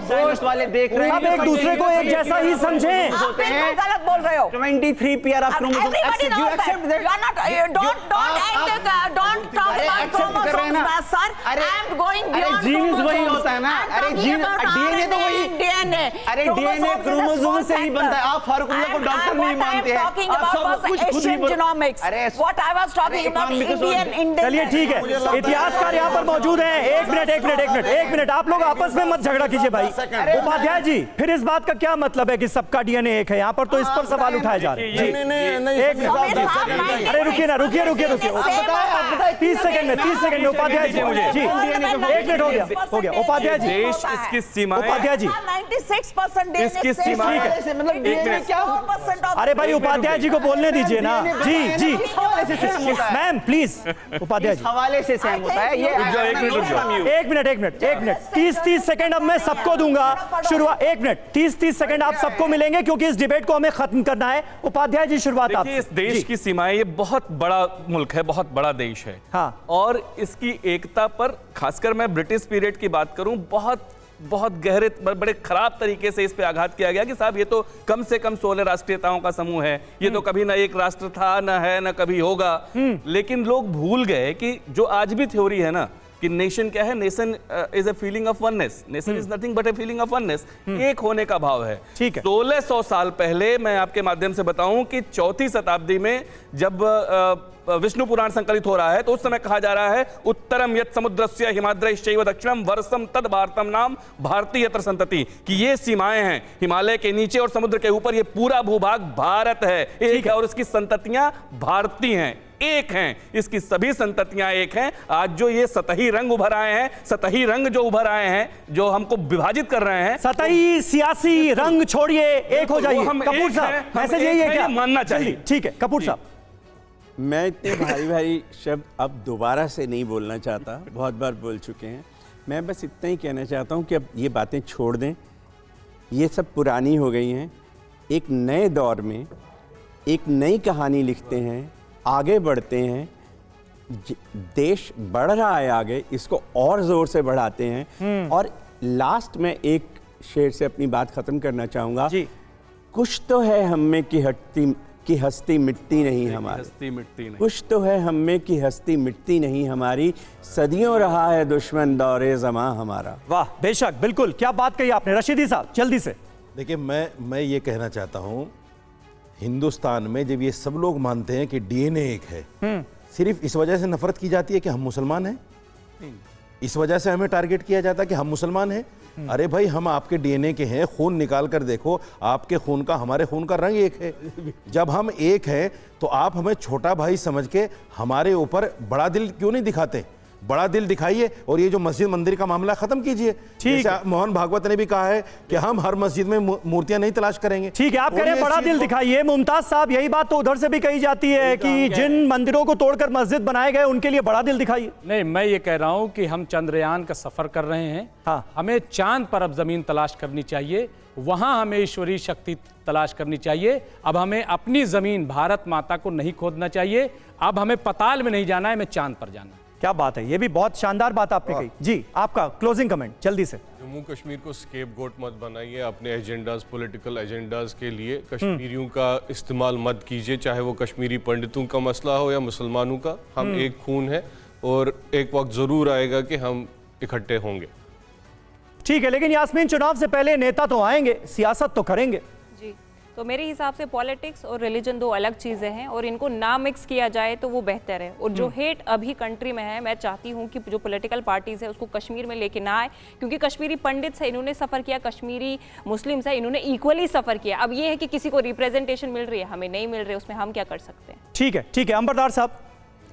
वाले देख रहे हैं, सब एक दूसरे को एक जैसा ही समझें। गलत बोल रहे हो। 23 pair of chromosomes. You accept that? You are not. Don't talk about chromosomes, sir. I am going beyond genes वही होता है ना। अरे डीएनए तो वही डीएनए। अरे डीएनए क्रोमोसोम से ही बनता है। आप फारूक अब्दुल्ला को डॉक्टर नहीं मानते हैं। आप सब कुछ खुद ही genomics. What I was talking about Indian। चलिए ठीक है, इतिहासकार यहाँ पर मौजूद हैं। एक मिनट, आप लोग आपस में मत झगड़ा कीजिए भाई। उपाध्याय जी, फिर इस बात का क्या मतलब है कि सबका डीएनए एक है? यहाँ पर तो इस पर सवाल उठाए जा रहे हैं। अरे रुकिए ना, रुकिए। 30 सेकंड में उपाध्याय जी, जी 1 मिनट हो गया। उपाध्याय जी, देश इसकी सीमाएं, उपाध्याय जी 96% इसकी सीमाएं मतलब डीएनए क्या? अरे भाई उपाध्याय जी को बोलने दीजिए ना। जी मैम प्लीज, उपाध्याय जी हवाले से सेम होता है ये। एक मिनट 30 सेकंड अब मैं सबको दूंगा। शुरुआत 1 मिनट 30 सेकंड आप सबको मिलेंगे क्योंकि इस डिबेट को हमें खत्म करना है। उपाध्याय जी शुरुआत आप। इस देश की सीमाएं, ये बहुत बड़ा मुल्क है, बहुत बड़ा देश है। हाँ। और इसकी एकता पर खासकर मैं ब्रिटिश पीरियड की बात करूं, बहुत गहरे बड़े खराब तरीके से इस पे आघात किया गया कि साहब ये तो कम से कम 16 राष्ट्रीयताओं का समूह है, ये तो कभी ना एक राष्ट्र था, ना है, ना कभी होगा। लेकिन लोग भूल गए कि जो आज भी थ्योरी है ना कि नेशन क्या है, nation is a feeling of oneness, nation is nothing but a feeling of oneness, एक होने का भाव है। ठीक है। 1600 साल पहले मैं आपके माध्यम से बताऊं कि 4वीं शताब्दी में जब विष्णु पुराण संकलित हो रहा है तो उस समय कहा जा रहा है उत्तरम यत् समुद्रस्य हिमाद्रैश्चैव दक्षिणम वर्षम तद भारतम नाम भारतीय यत्र संतति, कि ये सीमाएं हैं हिमालय के नीचे और समुद्र के ऊपर, ये पूरा भूभाग भारत है, एक है और उसकी संततियां भारतीय हैं। एक हैं, इसकी सभी संततियां एक हैं। आज जो ये सतही रंग उभर आए हैं, सतही रंग जो उभर आए हैं, जो हमको विभाजित कर रहे हैं, सतही सियासी रंग छोड़िए, एक हो जाइए। हम कपूर एक साहब, हैं, हम मैसेज एक यही है हैं, क्या? ये मानना चाहिए। ठीक है कपूर साहब। मैं इतने भारी भारी शब्द अब दोबारा से नहीं बोलना चाहता, बहुत बार बोल चुके हैं। मैं बस इतना ही कहना चाहता हूं कि अब ये बातें छोड़ दें, ये सब पुरानी हो गई हैं। एक नए दौर में एक नई कहानी लिखते हैं, आगे बढ़ते हैं, देश बढ़ रहा है आगे, इसको और ज़ोर से बढ़ाते हैं। और लास्ट में एक शेर से अपनी बात ख़त्म करना चाहूँगा जी। कुछ तो है हम में कि हस्ती मिटती नहीं हमारी, हस्ती मिटती नहीं। कुछ तो है हम में कि हस्ती मिटती नहीं हमारी, सदियों रहा है दुश्मन दौरे ज़मां हमारा। वाह, बेशक, बिल्कुल, क्या बात कही आपने। रशीदी साहब जल्दी से। देखिए, मैं ये कहना चाहता हूँ, हिंदुस्तान में जब ये सब लोग मानते हैं कि डीएनए एक है, सिर्फ इस वजह से नफरत की जाती है कि हम मुसलमान हैं, इस वजह से हमें टारगेट किया जाता है कि हम मुसलमान हैं। अरे भाई, हम आपके डीएनए के हैं, खून निकाल कर देखो, आपके खून का हमारे खून का रंग एक है। जब हम एक हैं तो आप हमें छोटा भाई समझ के हमारे ऊपर बड़ा दिल क्यों नहीं दिखाते? बड़ा दिल दिखाइए और ये जो मस्जिद मंदिर का मामला खत्म कीजिए। जैसे मोहन भागवत ने भी कहा है कि हम हर मस्जिद में मूर्तियां नहीं तलाश करेंगे। ठीक है, आप कह रहे हैं बड़ा दिल दिखाइए। मुमताज साहब, यही बात तो उधर से भी कही जाती है कि जिन मंदिरों को तोड़कर मस्जिद बनाए गए उनके लिए बड़ा दिल दिखाइए। नहीं, मैं ये कह रहा हूं कि हम चंद्रयान का सफर कर रहे हैं। हाँ। हमें चांद पर अब जमीन तलाश करनी चाहिए, वहां हमें ईश्वरीय शक्ति तलाश करनी चाहिए। अब हमें अपनी जमीन भारत माता को नहीं खोदना चाहिए, अब हमें पताल में नहीं जाना है, हमें चांद पर जाना है। क्या बात है, ये भी बहुत शानदार बात आपने कही जी। आपका क्लोजिंग कमेंट जल्दी से। जम्मू कश्मीर को स्केपगोट मत बनाइए अपने एजेंडाज, पॉलिटिकल एजेंडाज के लिए। कश्मीरियों का इस्तेमाल मत कीजिए, चाहे वो कश्मीरी पंडितों का मसला हो या मुसलमानों का। हम एक खून है और एक वक्त जरूर आएगा कि हम इकट्ठे होंगे। ठीक है, लेकिन यास्मीन, चुनाव से पहले नेता तो आएंगे, सियासत तो करेंगे जी। तो मेरे हिसाब से पॉलिटिक्स और रिलीजन दो अलग चीज़ें हैं और इनको ना मिक्स किया जाए तो वो बेहतर है। और जो हेट अभी कंट्री में है, मैं चाहती हूँ कि जो पॉलिटिकल पार्टीज है उसको कश्मीर में लेके ना आए, क्योंकि कश्मीरी पंडित है, इन्होंने सफ़र किया, कश्मीरी मुस्लिम्स है, इन्होंने इक्वली सफ़र किया। अब ये है कि किसी को रिप्रेजेंटेशन मिल रही है, हमें नहीं मिल रही, उसमें हम क्या कर सकते हैं। ठीक है, ठीक है। अंबरदार साहब,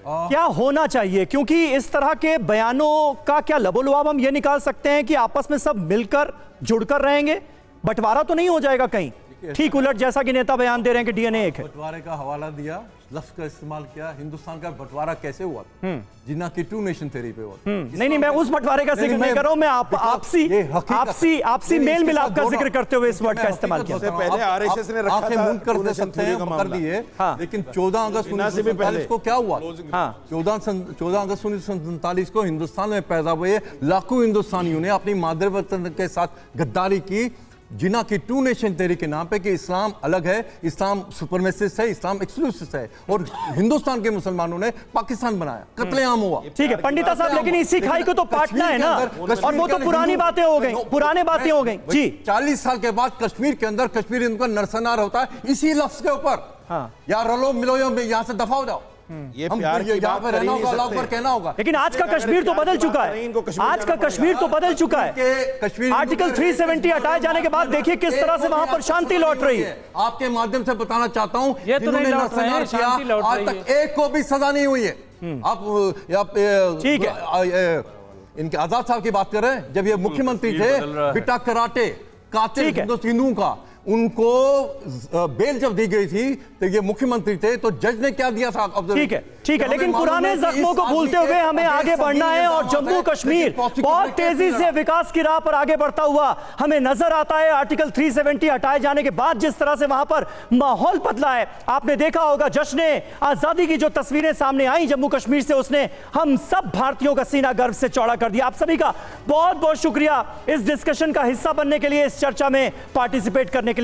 क्या होना चाहिए? क्योंकि इस तरह के बयानों का क्या लबोलुआब हम ये निकाल सकते हैं कि आपस में सब मिलकर जुड़कर रहेंगे, बंटवारा तो नहीं हो जाएगा कहीं? ठीक उलट जैसा कि नेता बयान दे रहे हैं कि डीएनए एक है। बंटवारे का हवाला दिया, लफ्ज का इस्तेमाल किया। हिंदुस्तान का बंटवारा कैसे हुआ? जिन्ना की टू नेशन थ्योरी पे हुआ। नहीं, मैं उस बंटवारे का जिक्र नहीं कर रहा हूं, मैं आपसी मेल मिलाप का जिक्र करते हुए इस वर्ड का इस्तेमाल किया। पहले आरएसएस ने रखा था, कर सकते हैं, कर दिए। लेकिन 14 अगस्त 1947 को क्या हुआ? 14 अगस्त 1947 को हिंदुस्तान में पैदा हुए लाखों हिंदुस्तानियों ने अपनी मातृवतन के साथ गद्दारी की, जिना की टू नेशन थ्योरी के नाम पे कि इस्लाम अलग है, इस्लाम सुपरमेसिस्ट है, इस्लाम एक्सक्लूसिव है, और हिंदुस्तान के मुसलमानों ने पाकिस्तान बनाया, कत्लेआम हुआ। ठीक है पंडिता साहब, लेकिन इसी खाई को तो काटना है ना, और वो तो पुरानी बातें हो गई, पुराने बातें हो गई जी। 40 साल के बाद कश्मीर के अंदर कश्मीर इनका नरसंहार होता है इसी लफ्ज के ऊपर। यार रलो मिलो, यहाँ से दफा हो जाओ। ये प्यार की बात कर ही नहीं सकते। कहना होगा। लेकिन आज का कश्मीर तो बदल चुका है, आज का कश्मीर तो बदल चुका है। आर्टिकल 370 हटाए जाने के बाद देखिए किस तरह से वहां पर शांति लौट रही है। आपके माध्यम से बताना चाहता हूं, ये तो नहीं लौट रही है, शांति लौट रही है। आज तक एक को भी सजा नहीं हुई है। आप ठीक है, इनके आजाद साहब की बात कर रहे हैं, जब ये मुख्यमंत्री थे, बिटा कराटे कातिल हिंदुओं का, उनको बेल जब दी गई थी तो ये मुख्यमंत्री थे, तो जज ने क्या दिया था? ठीक है, ठीक है, लेकिन पुराने जख्मों को भूलते हुए हमें आगे बढ़ना है और जम्मू कश्मीर बहुत तेजी से विकास की राह पर आगे बढ़ता हुआ हमें नजर आता है। आर्टिकल 370 हटाए जाने के बाद जिस तरह से वहां पर माहौल बदला है, आपने देखा होगा जश्न आजादी की जो तस्वीरें सामने आई जम्मू कश्मीर से, उसने हम सब भारतीयों का सीना गर्व से चौड़ा कर दिया। आप सभी का बहुत बहुत शुक्रिया इस डिस्कशन का हिस्सा बनने के लिए, इस चर्चा में पार्टिसिपेट करने के लिए।